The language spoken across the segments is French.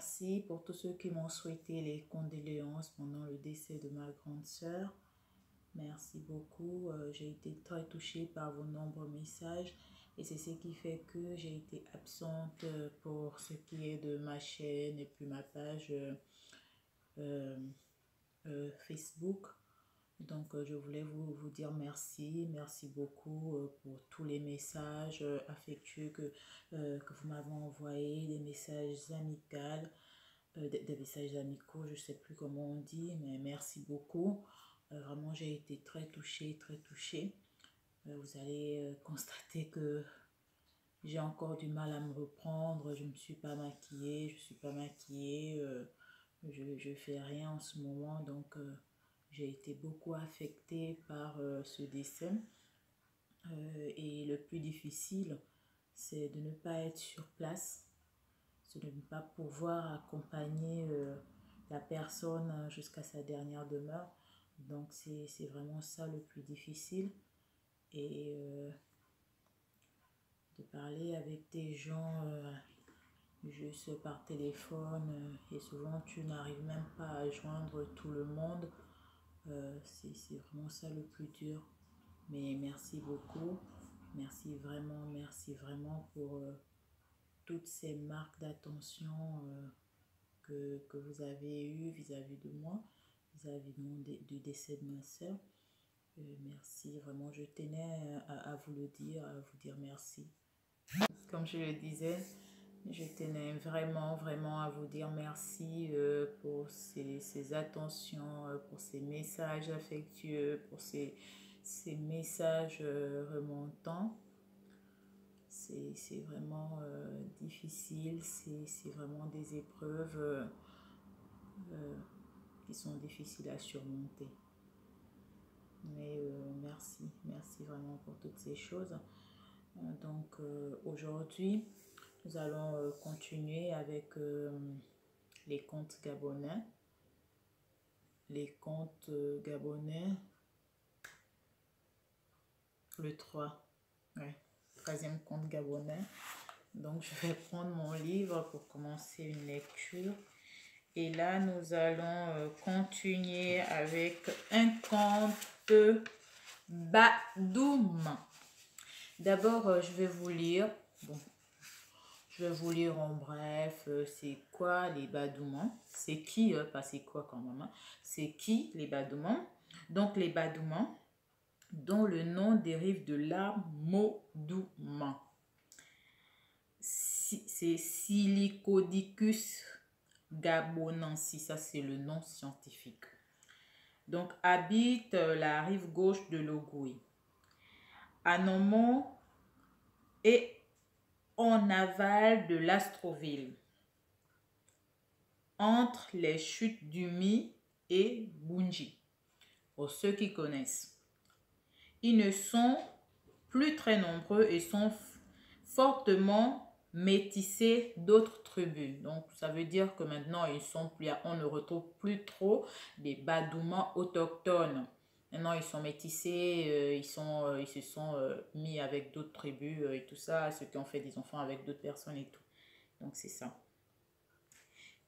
merci pour tous ceux qui m'ont souhaité les condoléances pendant le décès de ma grande sœur. Merci beaucoup. J'ai été très touchée par vos nombreux messages et c'est ce qui fait que j'ai été absente pour ce qui est de ma chaîne et puis ma page Facebook. Donc, je voulais vous dire merci. Merci beaucoup pour tous les messages affectueux que vous m'avez envoyés, des messages amicaux, des messages amicaux, je ne sais plus comment on dit, mais merci beaucoup. Vraiment, j'ai été très touchée, très touchée. Vous allez constater que j'ai encore du mal à me reprendre. Je ne me suis pas maquillée, je ne suis pas maquillée. Je fais rien en ce moment, donc j'ai été beaucoup affectée par ce décès. Et le plus difficile, c'est de ne pas être sur place, c'est de ne pas pouvoir accompagner la personne jusqu'à sa dernière demeure. Donc c'est vraiment ça le plus difficile. Et de parler avec des gens juste par téléphone et souvent tu n'arrives même pas à joindre tout le monde. C'est vraiment ça le plus dur. Mais merci beaucoup. Merci vraiment pour toutes ces marques d'attention que vous avez eues vis-à-vis de moi, vis-à-vis du décès de ma soeur. Merci, vraiment, je tenais à vous le dire, à vous dire merci. Comme je le disais, je tenais vraiment à vous dire merci pour ces attentions, pour ces messages affectueux, pour ces messages remontants. C'est vraiment difficile, c'est vraiment des épreuves qui sont difficiles à surmonter. Mais merci vraiment pour toutes ces choses. Donc aujourd'hui, nous allons continuer avec les contes gabonais. Les contes gabonais, le 3, ouais, 13e conte gabonais. Donc je vais prendre mon livre pour commencer une lecture. Et là, nous allons continuer avec un conte Badoum. D'abord, je vais vous lire. Bon, je vais vous lire en bref. C'est quoi les Badoumans? C'est qui, pas c'est quoi quand même. Hein? C'est qui les Badoumans? Donc les Badoumans, dont le nom dérive de l'arbre Modouman. C'est Silicodicus gabonensis, ça c'est le nom scientifique. Donc habite la rive gauche de l'Ogooué, en amont et en aval de l'Astroville, entre les chutes d'Umi et Bunji, pour ceux qui connaissent. Ils ne sont plus très nombreux et sont fortement métissés d'autres tribus. Donc, ça veut dire que maintenant, on ne retrouve plus trop des Badoumans autochtones. Maintenant, ils sont métissés, ils se sont mis avec d'autres tribus et tout ça, ceux qui ont fait des enfants avec d'autres personnes et tout. Donc, c'est ça.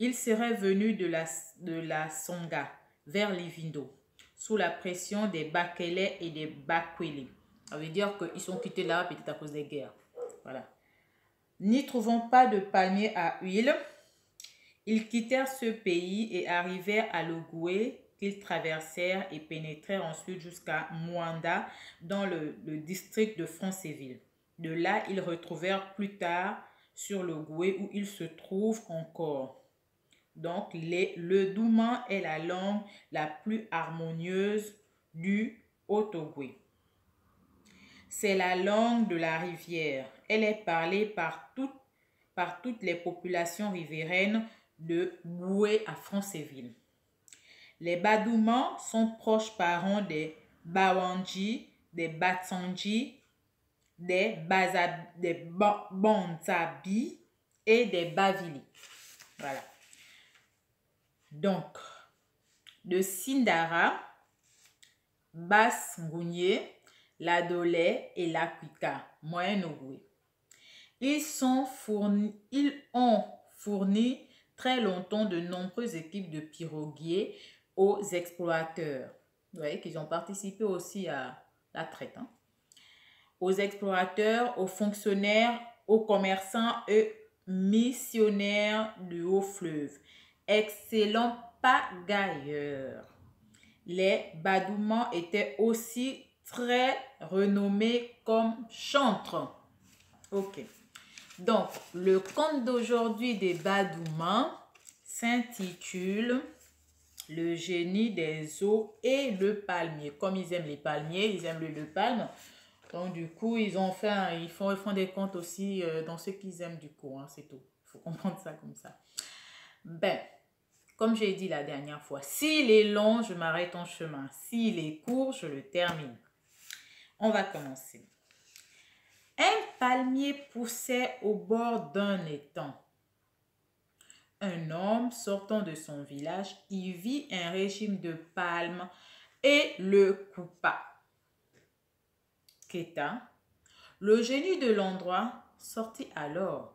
Ils seraient venus de la Songa vers Livindo, sous la pression des Bakélé et des Bakwélé. Ça veut dire qu'ils sont quittés là peut-être à cause des guerres. Voilà. N'y trouvant pas de palmiers à huile, ils quittèrent ce pays et arrivèrent à l'Ogooué, qu'ils traversèrent et pénétrèrent ensuite jusqu'à Mwanda, dans le district de Francéville. De là, ils retrouvèrent plus tard sur l'Ogooué où ils se trouvent encore. Donc, le Douman est la langue la plus harmonieuse du Haut-Ogooué. C'est la langue de la rivière. Elle est parlée par toutes les populations riveraines de Boué à Francéville. Les Badoumans sont proches parents des Bawanji, des Batsanji, des Banzabi et des Bavili. Voilà. Donc, de Sindara, Basse-Ngounié, l'Adolé et l'Akwika, Moyen-Ogooué. Ils ont fourni très longtemps de nombreuses équipes de piroguiers aux explorateurs. Vous voyez qu'ils ont participé aussi à la traite, hein. Aux explorateurs, aux fonctionnaires, aux commerçants et missionnaires du haut fleuve. Excellents pagailleurs. Les Badoumans étaient aussi très renommés comme chantres. Ok. Donc, le conte d'aujourd'hui des Badoumans s'intitule Le génie des eaux et le palmier. Comme ils aiment les palmiers, ils aiment le palme. Donc, du coup, ils font des contes aussi dans ce qu'ils aiment du coup, hein, c'est tout. Il faut comprendre ça comme ça. Ben, comme j'ai dit la dernière fois, s'il est long, je m'arrête en chemin. S'il est court, je le termine. On va commencer. Un palmier poussait au bord d'un étang. Un homme sortant de son village y vit un régime de palmes et le coupa. Kéta, le génie de l'endroit, sortit alors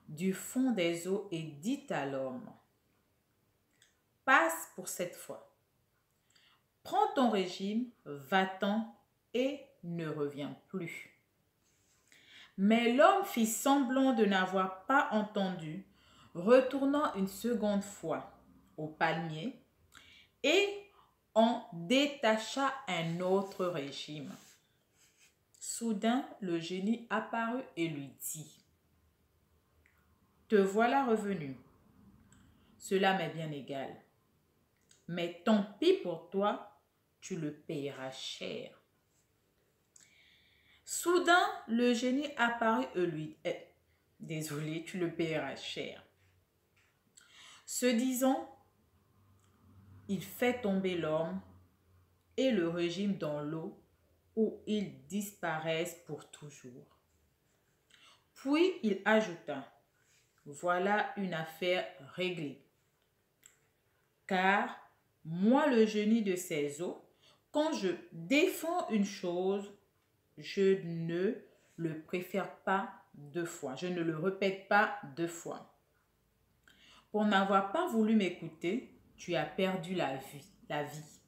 du fond des eaux et dit à l'homme: passe pour cette fois. Prends ton régime, va-t'en et ne reviens plus. Mais l'homme fit semblant de n'avoir pas entendu, retournant une seconde fois au palmier et en détacha un autre régime. Soudain, le génie apparut et lui dit: te voilà revenu. Cela m'est bien égal. Mais tant pis pour toi, tu le payeras cher. Soudain, le génie apparut et lui dit: désolé, tu le payeras cher. Ce disant, il fait tomber l'homme et le régime dans l'eau où ils disparaissent pour toujours. Puis il ajouta: voilà une affaire réglée. Car moi, le génie de ces eaux, quand je défends une chose, je ne le préfère pas deux fois. Je ne le répète pas deux fois. Pour n'avoir pas voulu m'écouter, tu as perdu la vie.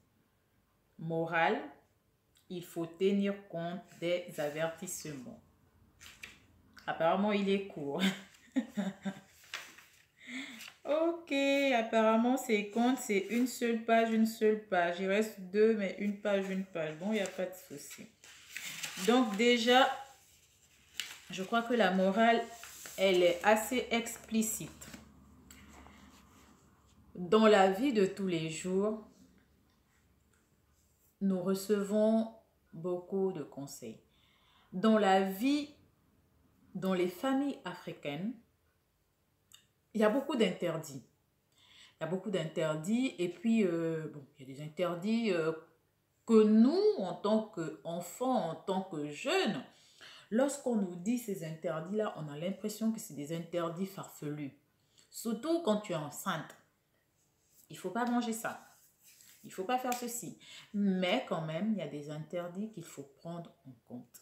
Morale, il faut tenir compte des avertissements. Apparemment, il est court. Ok, apparemment, ces comptes, c'est une seule page. Il reste deux, mais une page. Bon, il n'y a pas de souci. Donc, déjà, je crois que la morale, elle est assez explicite. Dans la vie de tous les jours, nous recevons beaucoup de conseils. Dans la vie, dans les familles africaines, il y a beaucoup d'interdits. Et puis, bon, il y a des interdits que nous, en tant qu'enfants, en tant que jeunes, lorsqu'on nous dit ces interdits-là, on a l'impression que c'est des interdits farfelus. Surtout quand tu es enceinte. Il ne faut pas manger ça. Il ne faut pas faire ceci. Mais quand même, il y a des interdits qu'il faut prendre en compte.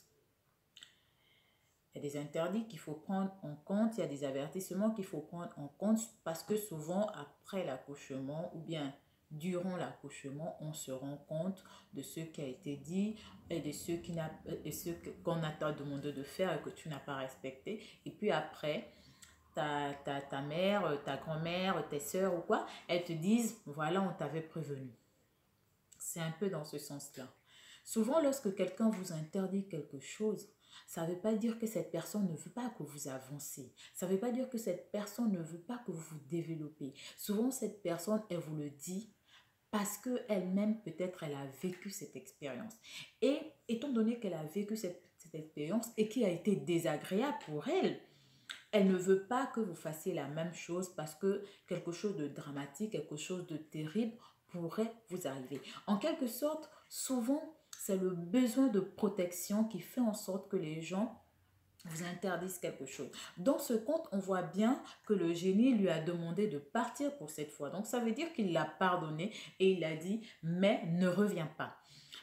Il y a des interdits qu'il faut prendre en compte. Il y a des avertissements qu'il faut prendre en compte parce que souvent, après l'accouchement ou bien durant l'accouchement, on se rend compte de ce qui a été dit et de ce qu'on t'a demandé de faire et que tu n'as pas respecté. Et puis après, ta mère, ta grand-mère, tes soeurs ou quoi, elles te disent, voilà, on t'avait prévenu. C'est un peu dans ce sens-là. Souvent, lorsque quelqu'un vous interdit quelque chose, ça ne veut pas dire que cette personne ne veut pas que vous avancez. Ça ne veut pas dire que cette personne ne veut pas que vous vous développez. Souvent, cette personne, elle vous le dit parce qu'elle-même, peut-être, elle a vécu cette expérience. Et étant donné qu'elle a vécu cette expérience et qui a été désagréable pour elle, elle ne veut pas que vous fassiez la même chose parce que quelque chose de dramatique, quelque chose de terrible pourrait vous arriver. En quelque sorte, souvent, c'est le besoin de protection qui fait en sorte que les gens vous interdisent quelque chose. Dans ce conte, on voit bien que le génie lui a demandé de partir pour cette fois. Donc, ça veut dire qu'il l'a pardonné et il a dit, mais ne reviens pas.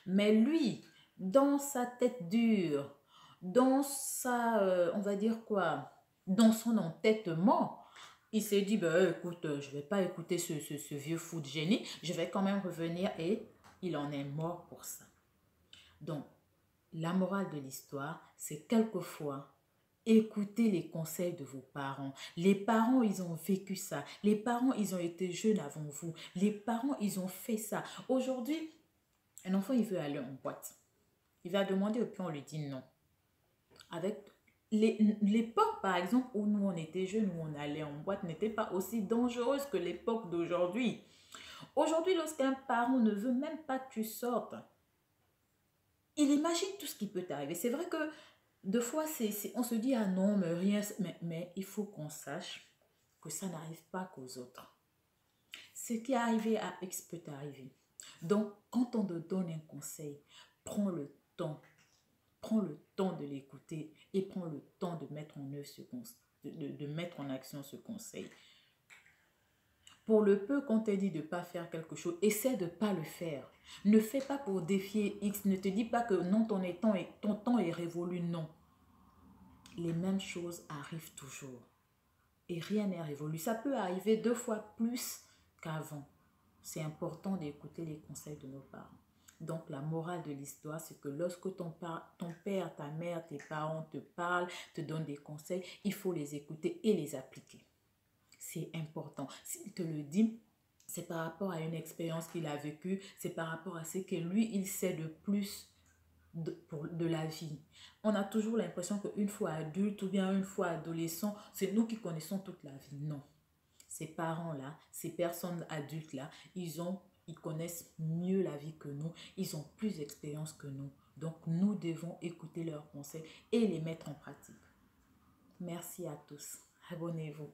Mais lui, dans sa tête dure, dans sa, on va dire quoi, dans son entêtement, il s'est dit, ben, écoute, je vais pas écouter ce vieux fou de génie, je vais quand même revenir et il en est mort pour ça. Donc, la morale de l'histoire, c'est quelquefois écoutez les conseils de vos parents. Les parents, ils ont vécu ça. Les parents, ils ont été jeunes avant vous. Les parents, ils ont fait ça. Aujourd'hui, un enfant, il veut aller en boîte. Il va demander et puis on lui dit non. Avec l'époque, par exemple, où nous, on était jeunes, où on allait en boîte, n'était pas aussi dangereuse que l'époque d'aujourd'hui. Aujourd'hui, lorsqu'un parent ne veut même pas que tu sortes, il imagine tout ce qui peut t'arriver. C'est vrai que deux fois, on se dit, ah non, mais rien, mais il faut qu'on sache que ça n'arrive pas qu'aux autres. Ce qui est arrivé à X peut t'arriver. Donc, quand on te donne un conseil, prends le temps. Prends le temps de l'écouter et prends le temps de mettre en œuvre de mettre en action ce conseil. Pour le peu qu'on t'ait dit de ne pas faire quelque chose, essaie de ne pas le faire. Ne fais pas pour défier X. Ne te dis pas que non, ton temps est révolu. Non. Les mêmes choses arrivent toujours. Et rien n'est révolu. Ça peut arriver 2 fois plus qu'avant. C'est important d'écouter les conseils de nos parents. Donc, la morale de l'histoire, c'est que lorsque ton père, ta mère, tes parents te parlent, te donnent des conseils, il faut les écouter et les appliquer. C'est important. S'il te le dit, c'est par rapport à une expérience qu'il a vécue, c'est par rapport à ce que lui, il sait de plus de la vie. On a toujours l'impression qu'une fois adulte ou bien une fois adolescent, c'est nous qui connaissons toute la vie. Non. Ces parents-là, ces personnes adultes-là, ils connaissent mieux la vie que nous. Ils ont plus d'expérience que nous. Donc, nous devons écouter leurs conseils et les mettre en pratique. Merci à tous. Abonnez-vous.